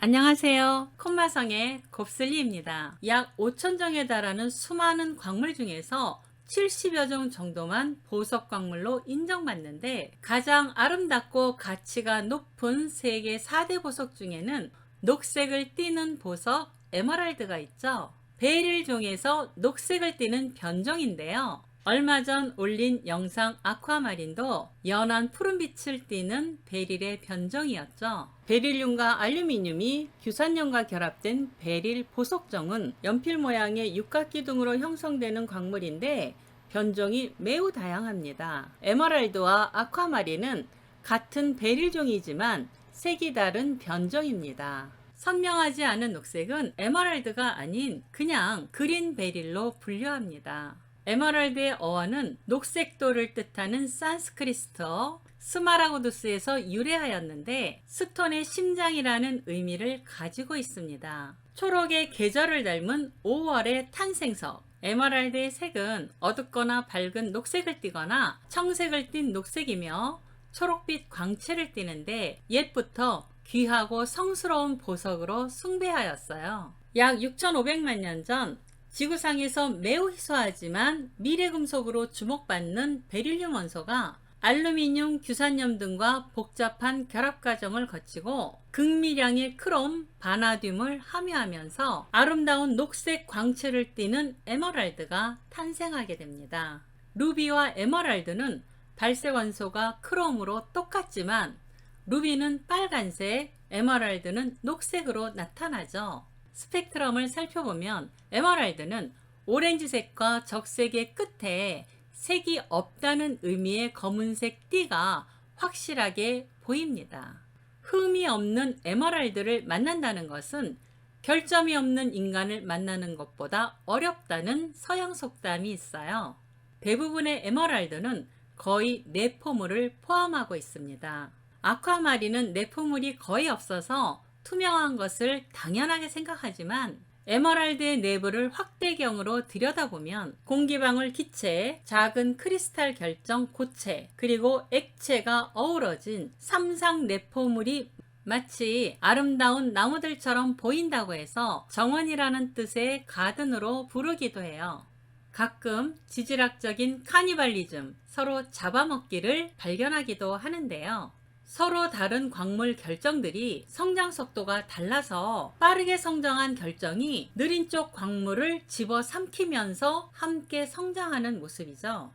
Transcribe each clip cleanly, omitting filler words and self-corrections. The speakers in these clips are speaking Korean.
안녕하세요. 콤마성의 곱슬리입니다. 약 5,000종에 달하는 수많은 광물 중에서 70여 종 정도만 보석 광물로 인정받는데, 가장 아름답고 가치가 높은 세계 4대 보석 중에는 녹색을 띠는 보석 에메랄드가 있죠. 베릴 종에서 녹색을 띠는 변종인데요. 얼마 전 올린 영상 아쿠아마린도 연한 푸른빛을 띠는 베릴의 변종이었죠. 베릴륨과 알루미늄이 규산염과 결합된 베릴 보석종은 연필 모양의 육각기둥으로 형성되는 광물인데 변종이 매우 다양합니다. 에메랄드와 아쿠아마린은 같은 베릴종이지만 색이 다른 변종입니다. 선명하지 않은 녹색은 에메랄드가 아닌 그냥 그린 베릴로 분류합니다. 에메랄드의 어원은 녹색돌을 뜻하는 산스크리트어 스마라구두스에서 유래하였는데, 스톤의 심장이라는 의미를 가지고 있습니다. 초록의 계절을 닮은 5월의 탄생석. 에메랄드의 색은 어둡거나 밝은 녹색을 띠거나 청색을 띤 녹색이며 초록빛 광채를 띠는데, 옛부터 귀하고 성스러운 보석으로 숭배하였어요. 약 6,500만 년 전 지구상에서 매우 희소하지만 미래금속으로 주목받는 베릴륨 원소가 알루미늄, 규산염 등과 복잡한 결합 과정을 거치고 극미량의 크롬, 바나듐을 함유하면서 아름다운 녹색 광채를 띠는 에메랄드가 탄생하게 됩니다. 루비와 에메랄드는 발색 원소가 크롬으로 똑같지만 루비는 빨간색, 에메랄드는 녹색으로 나타나죠. 스펙트럼을 살펴보면 에메랄드는 오렌지색과 적색의 끝에 색이 없다는 의미의 검은색 띠가 확실하게 보입니다. 흠이 없는 에메랄드를 만난다는 것은 결점이 없는 인간을 만나는 것보다 어렵다는 서양 속담이 있어요. 대부분의 에메랄드는 거의 내포물을 포함하고 있습니다. 아쿠아마린은 내포물이 거의 없어서 투명한 것을 당연하게 생각하지만, 에메랄드의 내부를 확대경으로 들여다보면 공기방울 기체, 작은 크리스탈 결정 고체, 그리고 액체가 어우러진 삼상 내포물이 마치 아름다운 나무들처럼 보인다고 해서 정원이라는 뜻의 가든으로 부르기도 해요. 가끔 지질학적인 카니발리즘, 서로 잡아먹기를 발견하기도 하는데요. 서로 다른 광물 결정들이 성장 속도가 달라서 빠르게 성장한 결정이 느린 쪽 광물을 집어삼키면서 함께 성장하는 모습이죠.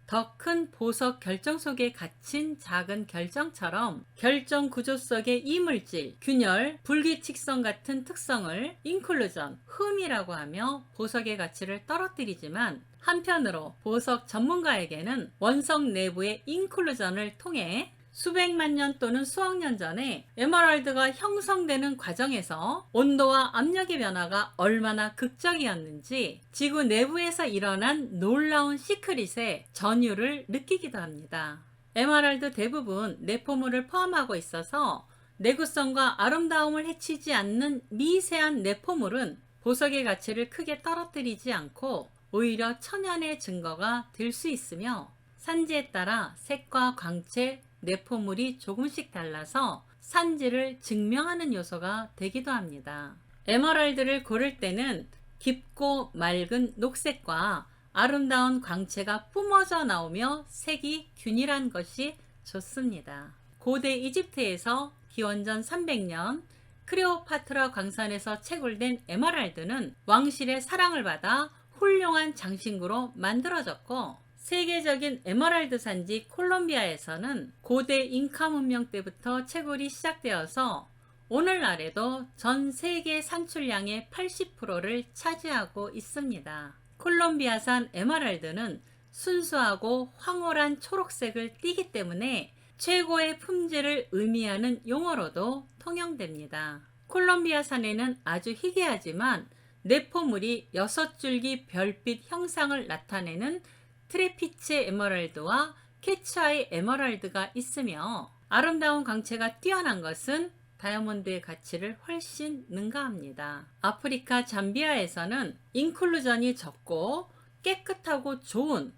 더 큰 보석 결정 속에 갇힌 작은 결정처럼 결정 구조 속의 이물질, 균열, 불규칙성 같은 특성을 인클루전, 흠이라고 하며 보석의 가치를 떨어뜨리지만, 한편으로 보석 전문가에게는 원석 내부의 인클루전을 통해 수백만 년 또는 수억 년 전에 에메랄드가 형성되는 과정에서 온도와 압력의 변화가 얼마나 극적이었는지 지구 내부에서 일어난 놀라운 시크릿의 전율을 느끼기도 합니다. 에메랄드 대부분 내포물을 포함하고 있어서 내구성과 아름다움을 해치지 않는 미세한 내포물은 보석의 가치를 크게 떨어뜨리지 않고 오히려 천연의 증거가 될 수 있으며, 산지에 따라 색과 광채, 내포물이 조금씩 달라서 산지를 증명하는 요소가 되기도 합니다. 에메랄드를 고를 때는 깊고 맑은 녹색과 아름다운 광채가 뿜어져 나오며 색이 균일한 것이 좋습니다. 고대 이집트에서 기원전 300년 클레오파트라 광산에서 채굴된 에메랄드는 왕실의 사랑을 받아 훌륭한 장신구로 만들어졌고, 세계적인 에메랄드 산지 콜롬비아에서는 고대 잉카 문명 때부터 채굴이 시작되어서 오늘날에도 전 세계 산출량의 80%를 차지하고 있습니다. 콜롬비아산 에메랄드는 순수하고 황홀한 초록색을 띠기 때문에 최고의 품질을 의미하는 용어로도 통용됩니다. 콜롬비아산에는 아주 희귀하지만 내포물이 6줄기 별빛 형상을 나타내는 트레피체 에메랄드와 캐츠아이 에메랄드가 있으며, 아름다운 광채가 뛰어난 것은 다이아몬드의 가치를 훨씬 능가합니다. 아프리카 잠비아에서는 인클루전이 적고 깨끗하고 좋은,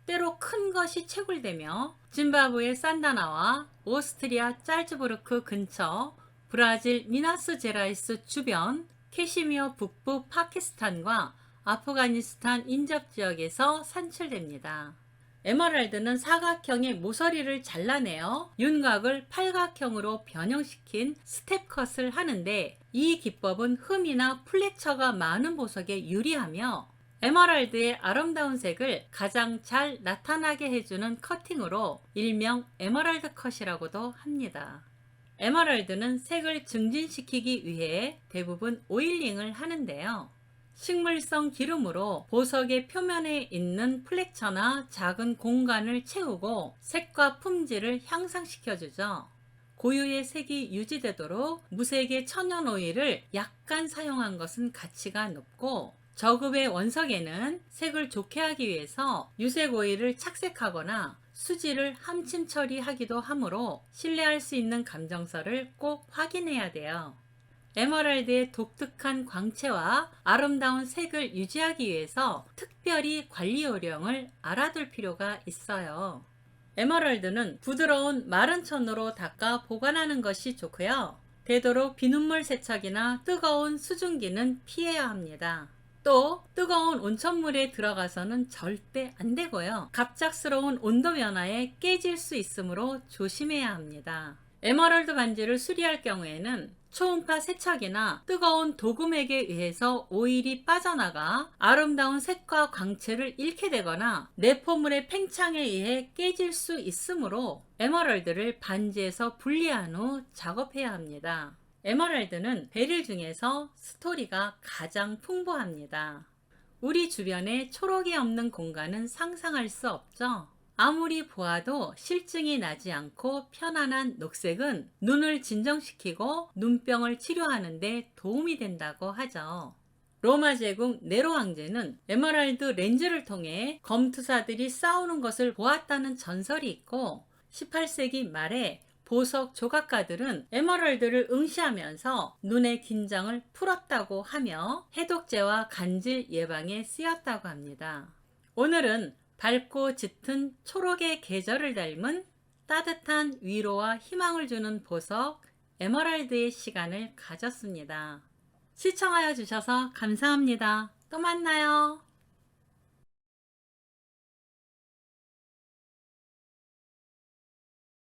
때로 큰 것이 채굴되며, 짐바브웨 산다나와 오스트리아 짤즈부르크 근처 브라질 미나스제라이스 주변, 캐시미어 북부 파키스탄과 아프가니스탄 인접 지역에서 산출됩니다. 에메랄드는 사각형의 모서리를 잘라내어 윤곽을 팔각형으로 변형시킨 스텝컷을 하는데, 이 기법은 흠이나 플렉처가 많은 보석에 유리하며 에메랄드의 아름다운 색을 가장 잘 나타나게 해주는 커팅으로 일명 에메랄드 컷이라고도 합니다. 에메랄드는 색을 증진시키기 위해 대부분 오일링을 하는데요. 식물성 기름으로 보석의 표면에 있는 플렉처나 작은 공간을 채우고 색과 품질을 향상시켜주죠. 고유의 색이 유지되도록 무색의 천연 오일을 약간 사용한 것은 가치가 높고, 저급의 원석에는 색을 좋게 하기 위해서 유색 오일을 착색하거나 수지를 함침 처리하기도 하므로 신뢰할 수 있는 감정서를 꼭 확인해야 돼요. 에메랄드의 독특한 광채와 아름다운 색을 유지하기 위해서 특별히 관리 요령을 알아둘 필요가 있어요. 에메랄드는 부드러운 마른 천으로 닦아 보관하는 것이 좋고요. 되도록 비눗물 세척이나 뜨거운 수증기는 피해야 합니다. 또 뜨거운 온천물에 들어가서는 절대 안 되고요. 갑작스러운 온도 변화에 깨질 수 있으므로 조심해야 합니다. 에메랄드 반지를 수리할 경우에는 초음파 세척이나 뜨거운 도금액에 의해서 오일이 빠져나가 아름다운 색과 광채를 잃게 되거나 내포물의 팽창에 의해 깨질 수 있으므로 에메랄드를 반지에서 분리한 후 작업해야 합니다. 에메랄드는 베릴 중에서 스토리가 가장 풍부합니다. 우리 주변에 초록이 없는 공간은 상상할 수 없죠. 아무리 보아도 실증이 나지 않고 편안한 녹색은 눈을 진정시키고 눈병을 치료하는 데 도움이 된다고 하죠. 로마 제국 네로 황제는 에메랄드 렌즈를 통해 검투사들이 싸우는 것을 보았다는 전설이 있고, 18세기 말에 보석 조각가들은 에메랄드를 응시하면서 눈의 긴장을 풀었다고 하며 해독제와 간질 예방에 쓰였다고 합니다. 오늘은 밝고 짙은 초록의 계절을 닮은 따뜻한 위로와 희망을 주는 보석 에메랄드의 시간을 가졌습니다. 시청하여 주셔서 감사합니다. 또 만나요.